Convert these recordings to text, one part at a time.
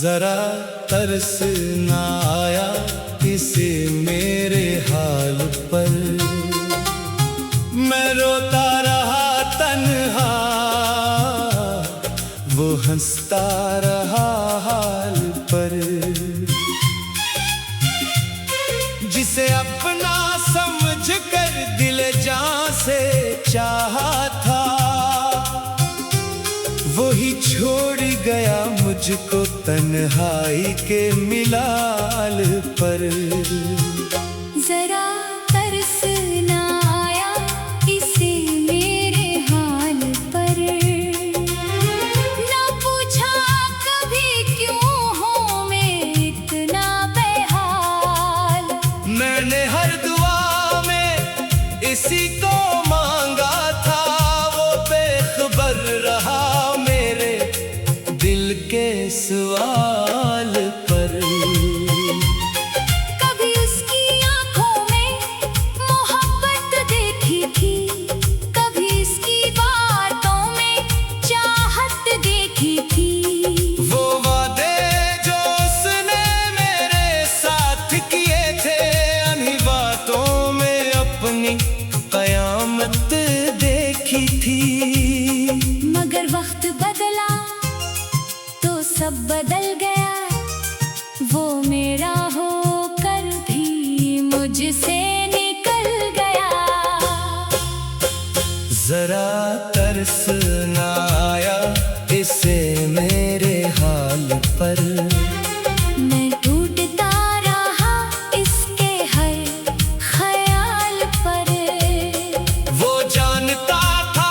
जरा तरस ना आया इसे मेरे हाल पर। मैं रोता रहा तन्हा, वो हंसता रहा हाल पर। जिसे अपना समझ कर दिल जान से चाहा था, वही छोड़ गया मुझको तन्हाई के मिलाल पर। जरा तरस ना आया इसे मेरे हाल पर। ना पूछा कभी क्यों हूँ मैं इतना बेहाल। मैंने हर दुआ में इसी को मांगा था, वो बेखबर रहा मेरे दिल के सवाल पर। कभी उसकी आंखों में मोहब्बत देखी थी, कभी इसकी बातों में चाहत देखी थी। वो वादे जो उसने मेरे साथ किए थे, उन्हीं बातों में अपनी कयामत देखी थी। मगर वक्त बदला तो सब बदल गया, वो मेरा होकर भी मुझसे निकल गया। जरा तरस ना आया इसे मेरे हाल पर। मैं टूटता रहा इसके हर ख्याल पर। वो जानता था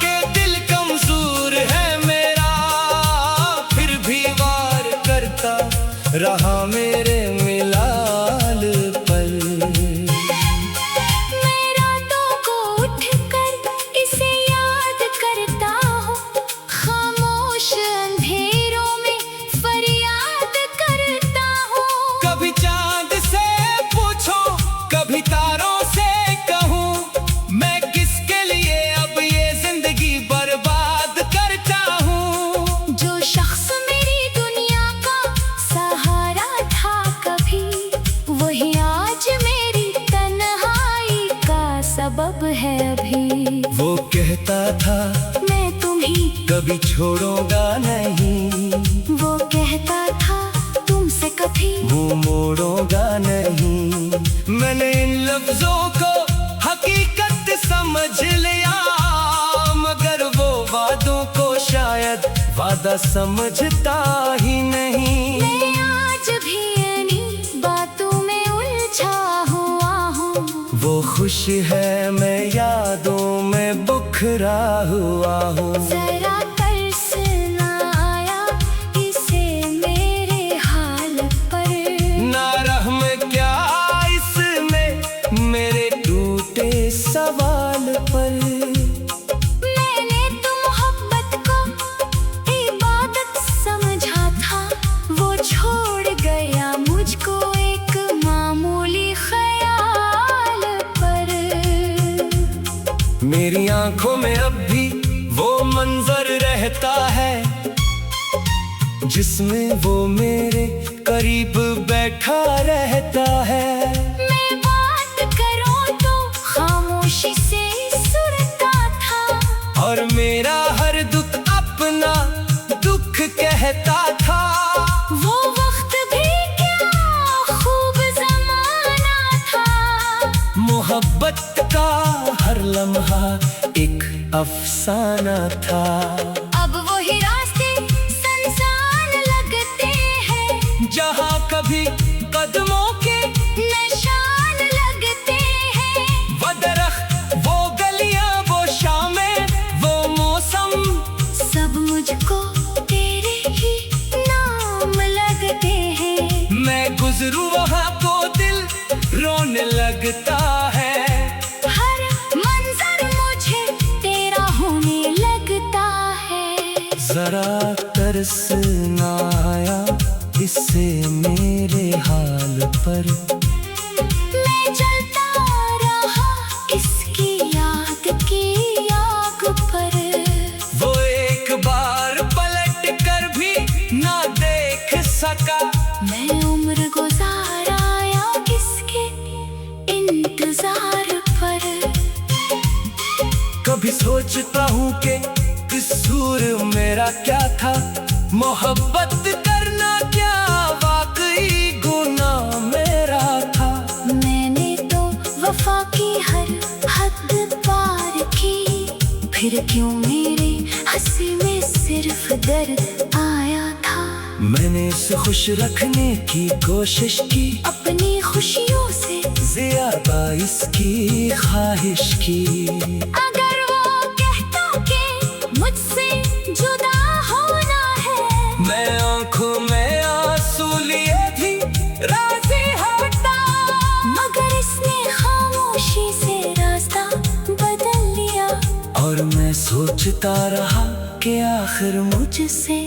कि दिल कमजोर है मेरा, फिर भी वार करता रहा मेरे मिलाल पर। मैं रातों को उठकर इसे याद करता हूँ, खामोश अंधेरों में फरियाद करता हूँ। कभी चांद से पूछो, कभी तारों से कहूँ, मैं किसके लिए अब ये जिंदगी बर्बाद करता हूँ। जो शख्स मेरी दुनिया का सहारा था कभी, वही आज मेरी तन्हाई का सबब है अभी। वो कहता था मैं तुम्हीं, कभी छोड़ूंगा नहीं, वो कहता था तुमसे कभी मुंह मोड़ूंगा नहीं। मैंने इन लफ्जों को हकीकत समझ लिया, मगर वो वादों को शायद वादा समझता ही नहीं। मैं आज भी इन्हीं बातों में उलझा हुआ हूँ। वो खुश है, मैं यादों में बुखरा हुआ हूँ। जरा तरस ना आया इसे मेरे हाल पर। ना रहम क्या इसमें मेरे टूटे सवाल पर। मैंने तो मोहब्बत को इबादत समझा था, वो छोड़ गया मुझको एक मामूली ख्याल पर। मेरी आंखों में अब भी वो मंजर रहता है, जिसमें वो मेरे करीब बैठा रहता है। मैं बात करूं तो खामोशी से सुनता था, और मेरा हर दुख अपना दुख कहता था। वो वक्त भी क्या खूब ज़माना था। मोहब्बत का हर लम्हा एक अफसाना था। अब वही रास्ते संसान लगते हैं, जहाँ कभी कदमों के निशान लगते हैं। वो दरख्त, वो गलियां, वो शामें, वो मौसम, सब मुझको तेरे ही नाम लगते हैं। मैं गुजरूं वहाँ तो दिल रोने लगता है। हर मंजर मुझे तेरा होने लगता है। जरा तरस ना आया इससे मेरे हाल पर। मैं जलता रहा इसकी याद की आग पर। वो एक बार पलट कर भी ना देख सोचता हूँ कि कसूर मेरा क्या था, मोहब्बत करना क्या वाकई गुनाह मेरा था। मैंने तो वफा की हर हद पार की, फिर क्यों मेरे हंसी में सिर्फ दर्द आया था। मैंने इसे खुश रखने की कोशिश की, अपनी खुशियों से ज्यादा इसकी ख्वाहिश की। अगर वो कहता कि मुझसे जुदा होना है, मैं आंखों में आंसू लिए भी राजी होता। मगर इसने खामोशी से रास्ता बदल लिया। और मैं सोचता रहा कि आखिर मुझसे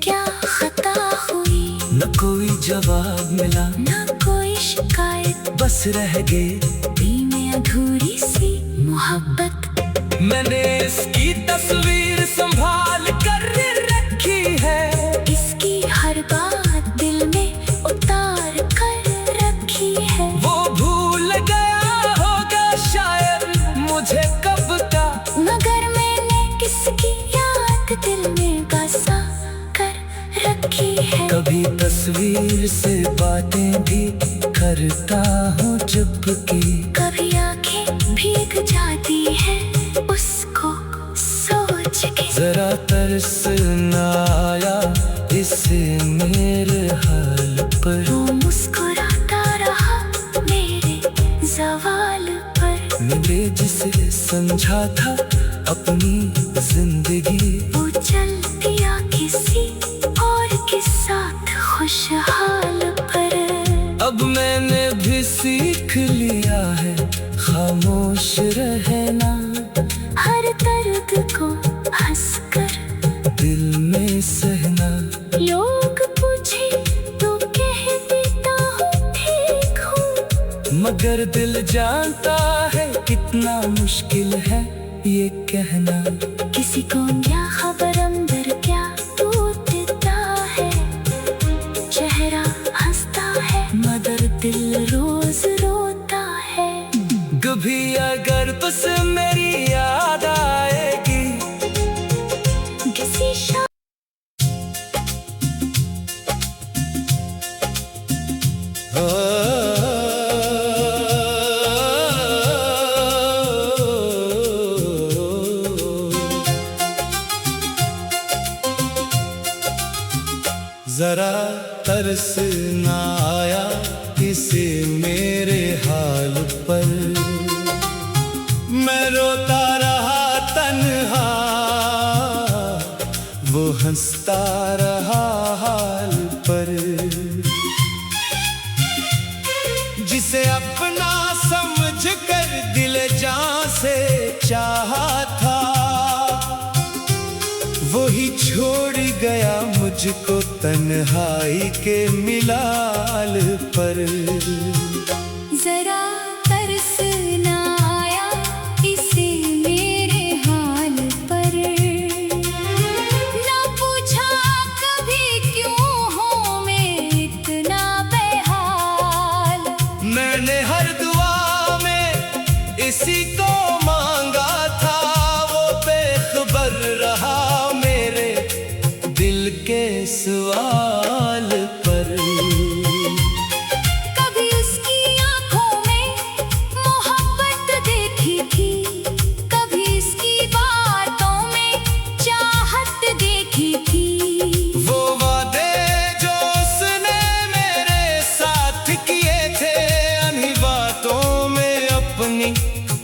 क्या खता हुई, न कोई जवाब मिला, न कोई शिकायत, बस रह गए दिल में अधूरी सी मोहब्बत। मैंने इसकी तस्वीर संभाल कर रखी है, इसकी हर बात दिल में उतार कर रखी है। वो भूल गया होगा शायद मुझे कब का, मगर मैंने किसकी याद दिल में बसा कर रखी है। कभी तस्वीर से बातें भी करता हूँ चुपके, कभी आंखें भीग जाती है उसको सोच के। जरा तरस न आया इसे मेरे हाल पर, वो मुस्कुराता रहा मेरे जवाल पर। मैंने जिसे समझा था अपनी जिंदगी, वो चल दिया किसी और के साथ खुशहाल पर। अब मैंने भी सीख लिया है खामोश रहना, हर दर्द को हंसकर दिल में सहना। लोग पूछे तो कह देता हूँ ठीक हूँ, मगर दिल जानता है कितना मुश्किल है ये कहना। किसी को क्या खबर अंदर क्या टूटता है, चेहरा हंसता है मगर दिल रोज रोता है। कभी अगर तुझसे मेरी याद आएगी, किसी जरा तरस न आया इसे मेरे हाल पर, मैं रोता रहा तन्हा, वो हंसता रहा हाल पर। जिसे अपना समझ कर दिल जान से चाहा था, वही छोड़ गया मुझको तन्हाई के मिलाल पर। जरा तरस न आया इसे मेरे हाल पर, ना पूछा कभी क्यों हूँ मैं इतना बेहाल। मैंने हर दुआ में इसी को मांगा था, वो बेखबर रहा मेरे दिल के सवाल पर। कभी उसकी आंखों में मोहब्बत देखी थी, कभी इसकी बातों में चाहत देखी थी। वो वादे जो उसने मेरे साथ किए थे, अन्हीं बातों में अपनी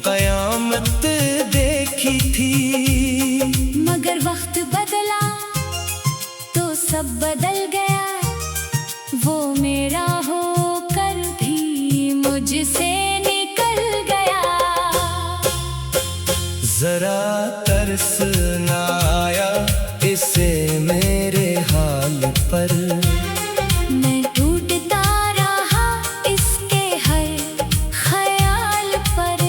कयामत देखी थी। मगर वक्त बदला तो सब बदल गया, वो मेरा होकर भी मुझसे निकल गया। जरा तरस न आया इसे मेरे हाल पर, मैं टूटता रहा इसके हर ख्याल पर।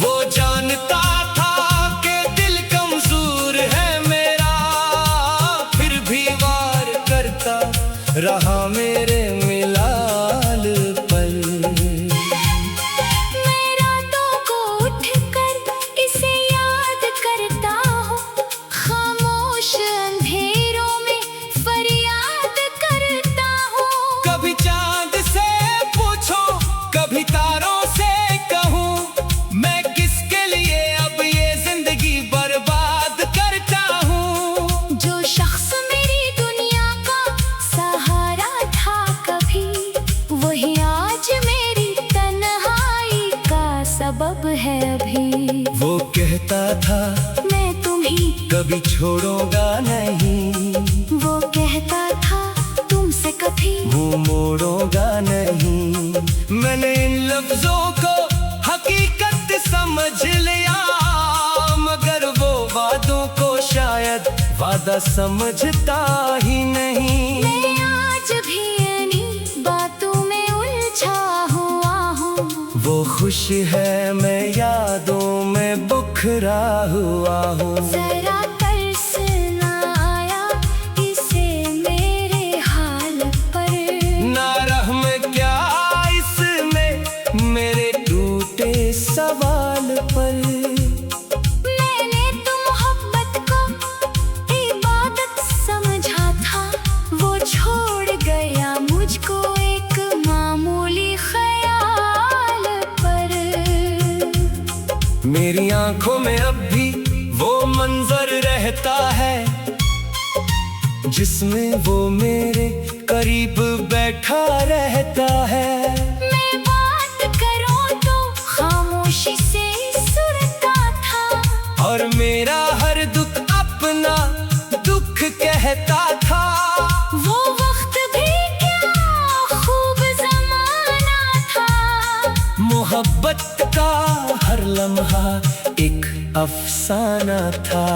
वो जानता था कि दिल कमजोर है मेरा, फिर भी वार करता रहा मेरे मिलाल पर। मैं रातों को उठकर इसे याद था मैं तुम्हीं कभी छोड़ूंगा नहीं, वो कहता था तुमसे कभी मुंह मोड़ूंगा नहीं। मैंने इन लफ्जों को हकीकत समझ लिया, मगर वो वादों को शायद वादा समझता ही नहीं। मैं आज भी इन्हीं बातों में उलझा हुआ हूँ। वो खुश है, मैं यादों में बुखरा हुआ हूँ। जरा तरस ना आया इसे मेरे हाल पर, ना रहम क्या इसमें मेरे टूटे सवाल पर। मैंने तो मोहब्बत को इबादत समझा था, वो छोड़ गया मुझको एक मामूली ख्याल पर। मेरी आंखों में अब भी वो मंजर रहता है, जिसमें वो मेरे करीब बैठा रहता है। मैं बात करूं तो खामोशी से सुनता था, और मेरा हर दुख अपना दुख कहता था। वो वक्त भी क्या खूब ज़माना था, मोहब्बत का हर लम्हा एक अफसाना था।